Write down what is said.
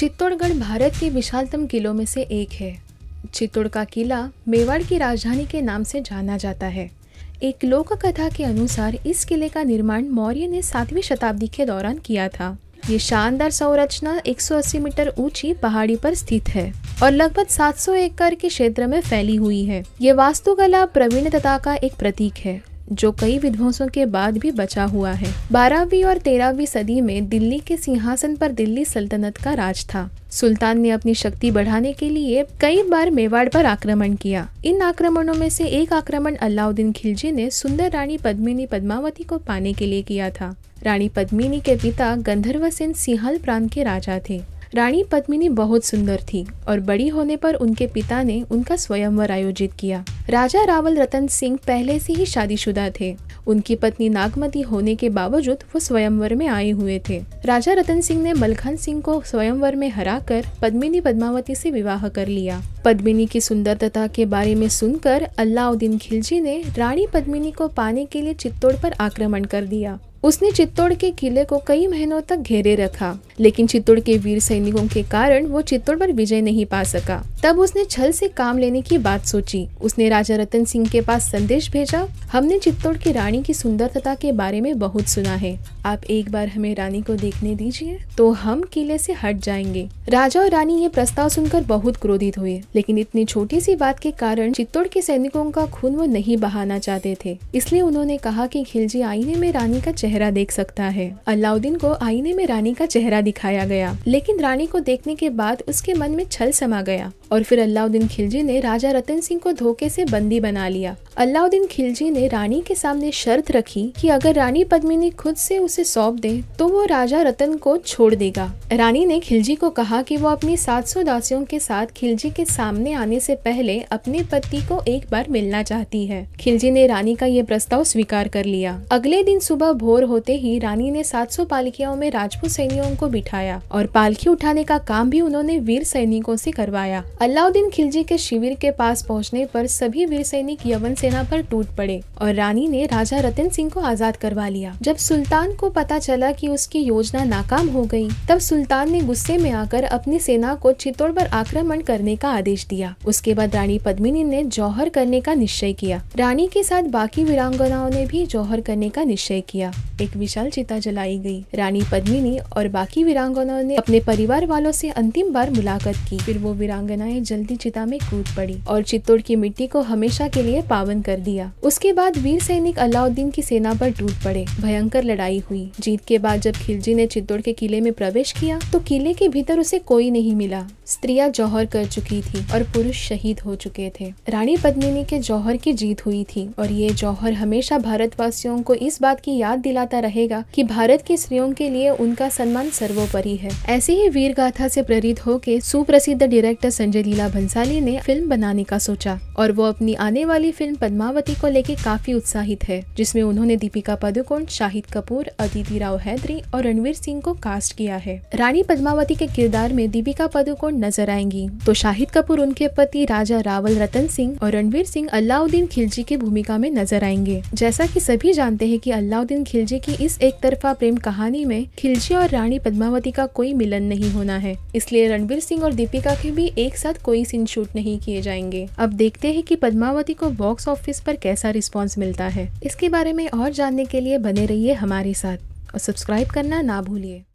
चित्तौड़गढ़ भारत के विशालतम किलों में से एक है। चित्तौड़ का किला मेवाड़ की राजधानी के नाम से जाना जाता है। एक लोक कथा के अनुसार इस किले का निर्माण मौर्य ने 7वीं शताब्दी के दौरान किया था। ये शानदार संरचना 180 मीटर ऊंची पहाड़ी पर स्थित है और लगभग 700 एकड़ के क्षेत्र में फैली हुई है। ये वास्तुकला प्रवीणता का एक प्रतीक है जो कई विध्वंसों के बाद भी बचा हुआ है। 12वीं और 13वीं सदी में दिल्ली के सिंहासन पर दिल्ली सल्तनत का राज था। सुल्तान ने अपनी शक्ति बढ़ाने के लिए कई बार मेवाड़ पर आक्रमण किया। इन आक्रमणों में से एक आक्रमण अलाउद्दीन खिलजी ने सुंदर रानी पद्मिनी पद्मावती को पाने के लिए किया था। रानी पद्मिनी के पिता गंधर्व सेन सिंहल प्रांत के राजा थे। रानी पद्मिनी बहुत सुंदर थी और बड़ी होने पर उनके पिता ने उनका स्वयंवर आयोजित किया। राजा रावल रतन सिंह पहले से ही शादीशुदा थे। उनकी पत्नी नागमती होने के बावजूद वो स्वयंवर में आए हुए थे। राजा रतन सिंह ने मलखान सिंह को स्वयंवर में हराकर पद्मिनी पद्मावती से विवाह कर लिया। पद्मिनी की सुंदरता के बारे में सुनकर अलाउद्दीन खिलजी ने रानी पद्मिनी को पाने के लिए चित्तौड़ पर आक्रमण कर दिया। उसने चित्तौड़ के किले को कई महीनों तक घेरे रखा, लेकिन चित्तौड़ के वीर सैनिकों के कारण वो चित्तौड़ पर विजय नहीं पा सका। तब उसने छल से काम लेने की बात सोची। उसने राजा रतन सिंह के पास संदेश भेजा, हमने चित्तौड़ की रानी की सुंदरता के बारे में बहुत सुना है, आप एक बार हमें रानी को देखने दीजिए तो हम किले से हट जाएंगे। राजा और रानी ये प्रस्ताव सुनकर बहुत क्रोधित हुए, लेकिन इतनी छोटी सी बात के कारण चित्तौड़ के सैनिकों का खून वो नहीं बहाना चाहते थे। इसलिए उन्होंने कहा कि खिलजी आईने में रानी का चेहरा देख सकता है। अलाउद्दीन को आईने में रानी का चेहरा दिखाया गया, लेकिन रानी को देखने के बाद उसके मन में छल समा गया और फिर अलाउद्दीन खिलजी ने राजा रतन सिंह को धोखे से बंदी बना लिया। अलाउद्दीन खिलजी ने रानी के सामने शर्त रखी कि अगर रानी पद्मिनी खुद से उसे सौंप दे तो वो राजा रतन को छोड़ देगा। रानी ने खिलजी को कहा कि वो अपनी 700 दासियों के साथ खिलजी के सामने आने से पहले अपने पति को एक बार मिलना चाहती है। खिलजी ने रानी का ये प्रस्ताव स्वीकार कर लिया। अगले दिन सुबह भोर होते ही रानी ने 700 पालकियों में राजपूत सैनिकों को बिठाया और पालकी उठाने का काम भी उन्होंने वीर सैनिकों से करवाया। अलाउद्दीन खिलजी के शिविर के पास पहुंचने पर सभी वीर सैनिक यवन सेना पर टूट पड़े और रानी ने राजा रतन सिंह को आजाद करवा लिया। जब सुल्तान को पता चला कि उसकी योजना नाकाम हो गई, तब सुल्तान ने गुस्से में आकर अपनी सेना को चित्तौड़ पर आक्रमण करने का आदेश दिया। उसके बाद रानी पद्मिनी ने जौहर करने का निश्चय किया। रानी के साथ बाकी वीरांगनाओं ने भी जौहर करने का निश्चय किया। एक विशाल चिता जलाई गई। रानी पद्मिनी और बाकी वीरांगनाओं ने अपने परिवार वालों से अंतिम बार मुलाकात की। फिर वो वीरांगनाएं जल्दी चिता में कूद पड़ी और चित्तौड़ की मिट्टी को हमेशा के लिए पावन कर दिया। उसके बाद वीर सैनिक अलाउद्दीन की सेना पर टूट पड़े। भयंकर लड़ाई हुई। जीत के बाद जब खिलजी ने चित्तौड़ के किले में प्रवेश किया तो किले के भीतर उसे कोई नहीं मिला। स्त्रियां जौहर कर चुकी थी और पुरुष शहीद हो चुके थे। रानी पद्मिनी के जौहर की जीत हुई थी और ये जौहर हमेशा भारतवासियों को इस बात की याद दिलाता रहेगा कि भारत की स्त्रियों के लिए उनका सम्मान सर्वोपरि है। ऐसे ही वीर गाथा से प्रेरित होकर सुप्रसिद्ध डायरेक्टर संजय लीला भंसाली ने फिल्म बनाने का सोचा और वो अपनी आने वाली फिल्म पद्मावती को लेकर काफी उत्साहित है, जिसमें उन्होंने दीपिका पादुकोण, शाहिद कपूर, अदिति राव हैदरी और रणवीर सिंह को कास्ट किया है। रानी पद्मावती के किरदार में दीपिका पादुकोण नजर आएंगी तो शाहिद कपूर उनके पति राजा रावल रतन सिंह और रणवीर सिंह अलाउद्दीन खिलजी की भूमिका में नजर आएंगे। जैसा कि सभी जानते हैं कि अलाउद्दीन खिलजी की इस एक तरफा प्रेम कहानी में खिलजी और रानी पद्मावती का कोई मिलन नहीं होना है, इसलिए रणवीर सिंह और दीपिका के भी एक साथ कोई सीन शूट नहीं किए जाएंगे। अब देखते हैं कि पद्मावती को बॉक्स ऑफिस पर कैसा रिस्पॉन्स मिलता है। इसके बारे में और जानने के लिए बने रहिए हमारे साथ और सब्सक्राइब करना ना भूलिए।